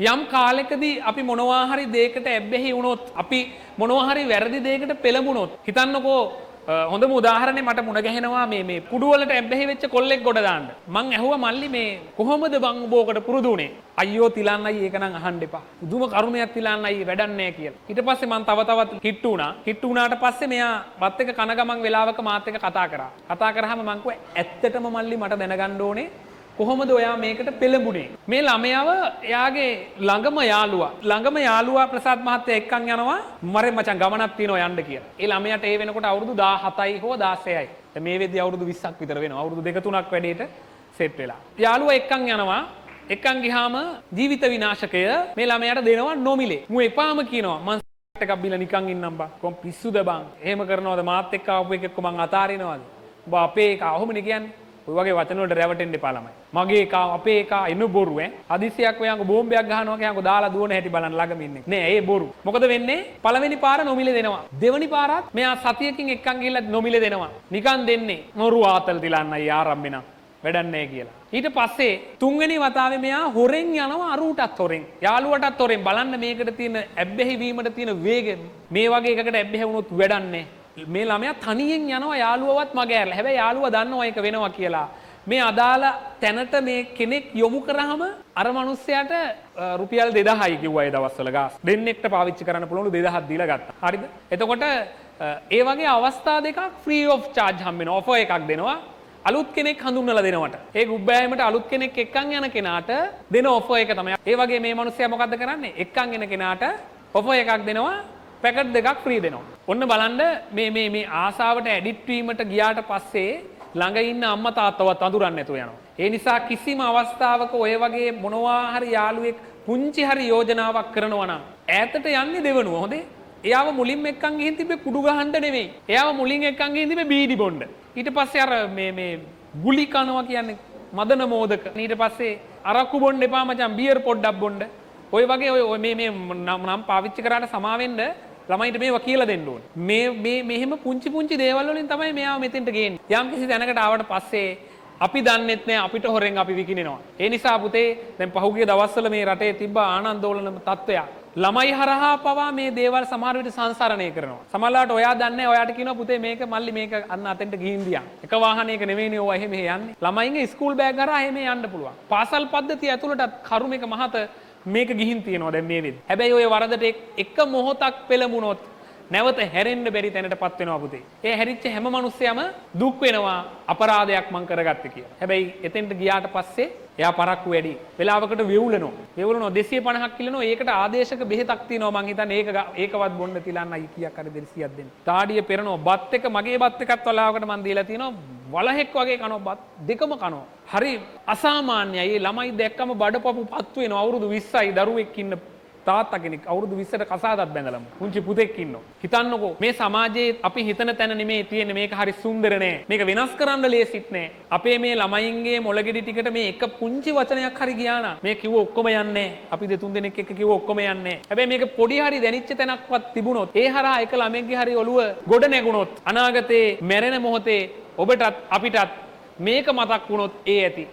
යම් කාලෙකදී අපි මොනවා හරි දෙයකට ඇබ්බැහි වුණොත් අපි මොනවා හරි වැරදි දෙයකට පෙළඹුණොත් හිතන්නකෝ හොඳම උදාහරණේ මට මුණ ගැහෙනවා මේ කුඩු වලට ඇබ්බැහි වෙච්ච කොල්ලෙක් ගොඩ දාන්න. මං ඇහුවා මල්ලි මේ කොහොමද බං උඹකට පුරුදු වුනේ? අයියෝ තිලන්න අයියේ ඒක නම් අහන්න එපා. පුදුම කරුණයක් තිලන්න අයියේ වැඩක් නැහැ කියලා. ඊට පස්සේ මං තව තවත් කිට්ටු වුණා. කිට්ටු වුණාට පස්සේ මෙයා වත් එක කන ගමන් වෙලාවක මාත් එක්ක කතා කරා. කතා කරාම මං කිව්වා ඇත්තටම මල්ලි මට දැනගන්න ඕනේ කොහොමද ඔයා මේකට පෙළඹුණේ? මේ ළමයාව එයාගේ ළඟම යාළුවා ප්‍රසාද් මහත්තයා එක්කන් යනවා මරේ මචං ගමනක් තියෙනවා යන්න කියලා. ඒ ළමයාට ඒ වෙනකොට අවුරුදු 17යි හෝ 16යි. දැන් මේ වෙද්දී අවුරුදු 20ක් විතර වෙනවා. අවුරුදු 2-3ක් වැඩේට සෙට් වෙලා. යාළුවා එක්කන් යනවා. එක්කන් ගියාම ජීවිත විනාශකය මේ ළමයාට දෙනවා නොමිලේ. මු එපාම කියනවා මං එකක් බිල නිකන් ඉන්නම් බං. කොම් පිස්සුද බං? එහෙම කරනවද මාත් එක්ක ආපු එකෙක්ව මං අතාරිනවද? ඔබ අපේ එක අහොමනේ කියන්නේ. ඔය වගේ වචන වලට රැවටෙන්න එපා ළමයි. මගේ එක අපේ එක එන බොරු ඈ. හදිසියක් ඔයංග බෝම්බයක් ගහනවා කියංග දාලා දුවන හැටි බලන්න ළඟම ඉන්නේ. නෑ ඒ බොරු. මොකද වෙන්නේ? පළවෙනි පාර නොමිලේ දෙනවා. දෙවෙනි පාරත් මෙයා සතියකින් එක්කන් ගිහිල්ලා නොමිලේ දෙනවා. නිකන් දෙන්නේ. මොරු ආතල් දිලන්නයි ආරම්භ වෙනා. වැඩක් නෑ කියලා. ඊට පස්සේ තුන්වෙනි වතාවේ මෙයා හොරෙන් යනවා අරුටත් හොරෙන්. යාළුවටත් හොරෙන් බලන්න මේකට තියෙන ඇබ්බැහි වීමට තියෙන වේගය. මේ වගේ එකකට ඇබ්බැහි වුණොත් වැඩක් නෑ. මේ ළමයා තනියෙන් යනවා යාළුවවත් මග ඇරලා. හැබැයි යාළුවා දන්නවා ඒක වෙනවා කියලා. මේ අදාළ තැනට මේ කෙනෙක් යොමු කරාම අර මිනිස්සයාට රුපියල් 2000යි කිව්වා ඒ දවස්වල ගාස්. දෙන්නෙක්ට පාවිච්චි කරන්න පුළුවන් 2000ක් දීලා ගත්තා. හරිද? එතකොට ඒ වගේ අවස්ථා දෙකක් ෆ්‍රී ඔෆ් චාර්ජ් හම්බ වෙනවා. ඔෆර් එකක් දෙනවා. අලුත් කෙනෙක් හඳුන්වලා දෙනවට. ඒ ගුබ්බෑයමට අලුත් කෙනෙක් එක්කන් යන කෙනාට දෙන ඔෆර් එක තමයි. ඒ වගේ මේ මිනිස්සයා මොකද්ද කරන්නේ? එක්කන් එන කෙනාට ඔෆර් එකක් දෙනවා. පැකට් දෙකක් ෆ්‍රී දෙනවා. ඔන්න බලන්න මේ ආසාවට ඇඩික්ට් වීමට ගියාට පස්සේ ළඟ ඉන්න අම්මා තාත්තවත් අඳුරන්නේ නැතුව යනවා. ඒ නිසා කිසිම අවස්ථාවක ඔය වගේ මොනවා හරි යාළුවෙක් පුංචි හරි යෝජනාවක් කරනවා නම් ඈතට යන්නේ දෙවනුව. හොඳේ. එයාව මුලින්ම එක්කන් ගිහින් තිබ්බේ කුඩු ගහන්න නෙවෙයි. එයාව මුලින් එක්කන් ගිහින් තිබ්බේ බීඩි බොන්න. ඊට පස්සේ අර මේ ගුලි කනවා කියන්නේ මදන මෝදක. ඊට පස්සේ අරක්කු බොන්න එපා මචං බියර් පොඩ්ඩක් බොන්න. ඔය වගේ ඔය මේ නම් පාවිච්චි කරාට සමාවෙන්න ළමයිට මේවා කියලා දෙන්න ඕනේ. මෙහෙම පුංචි දේවල් වලින් තමයි මෙයාව මෙතෙන්ට ගේන්නේ. යම් කිසි තැනකට ආවට පස්සේ අපි දන්නෙත් නෑ අපිට හොරෙන් අපි විකිනෙනවා. ඒ නිසා පුතේ දැන් පහුගිය දවස්වල මේ රටේ තිබ්බ ආනන්දෝලන තත්ත්වයක්. ළමයි හරහා පවා මේ දේවල් සමහර විට සංසරණය කරනවා. සමහරවිට ඔයා දන්නේ ඔයාට කියනවා පුතේ මේක මල්ලි මේක අන්න අතෙන්ට ගිහින් දියා. එක වාහනයක නෙවෙයිනේ ඔය එහෙම යන්නේ. ළමයින්ගේ ස්කූල් බෑග් හරහා එහෙම යන්න පුළුවන්. පාසල් පද්ධතිය ඇතුළටත් කරුමක මහත මේක ගිහින් තියෙනවා දැන් මේ වෙද්දි. හැබැයි ඔය වරදට එක මොහොතක් පෙළඹුණොත් නැවත හැරෙන්න බැරි තැනටපත් වෙනවා පුතේ. ඒ හැරිච්ච හැම මිනිස්සයම දුක් වෙනවා අපරාධයක් මං කරගත්තේ කියලා. හැබැයි එතෙන්ට ගියාට පස්සේ එයා පරක්කු වැඩි. වෙලාවකට වෙවුලනවා. 250ක් කිලනවා. ඒකට ආදේශක බෙහෙතක් තියෙනවා මං හිතන්නේ ඒකවත් බොන්න තිලන්නයි කීයක් හරි 200ක් දෙන්න. තාඩිය පෙරනවා. බත් එක මගේ බත් එකත් වලාවකට මං දීලා තියෙනවා. වලහෙක් වගේ කනවා බත් දෙකම කනවා. හරි අසාමාන්‍යයි. ළමයි දැක්කම බඩපපු පත්තු වෙනවා. අවුරුදු 20යි දරුවෙක් ඉන්න තාත්තා කෙනෙක් අවුරුදු 20ට කසාදක් බැඳලම පුංචි පුතෙක් ඉන්නවා. හිතන්නකෝ මේ සමාජයේ අපි හිතන තැන නෙමෙයි තියෙන්නේ. මේක හරි සුන්දර නෑ. මේක වෙනස් කරන්න ලේසිත් නෑ. අපේ මේ ළමයින්ගේ මොළගෙඩි ටිකට මේ එක පුංචි වචනයක් හරි ගියා නම් මේ කිව්ව ඔක්කොම යන්නේ නෑ. අපි දෙතුන් දෙනෙක් එක්ක කිව්ව ඔක්කොම යන්නේ නෑ. හැබැයි මේක පොඩි හරි දැනිච්ච තැනක්වත් තිබුණොත් ඒ හරහා එක ළමෙක්ගේ හරි ඔළුව ගොඩ නැගුණොත් අනාගතේ මැරෙන මොහොතේ ඔබටත් අපිටත් මේක මතක් වුණොත් ඒ ඇති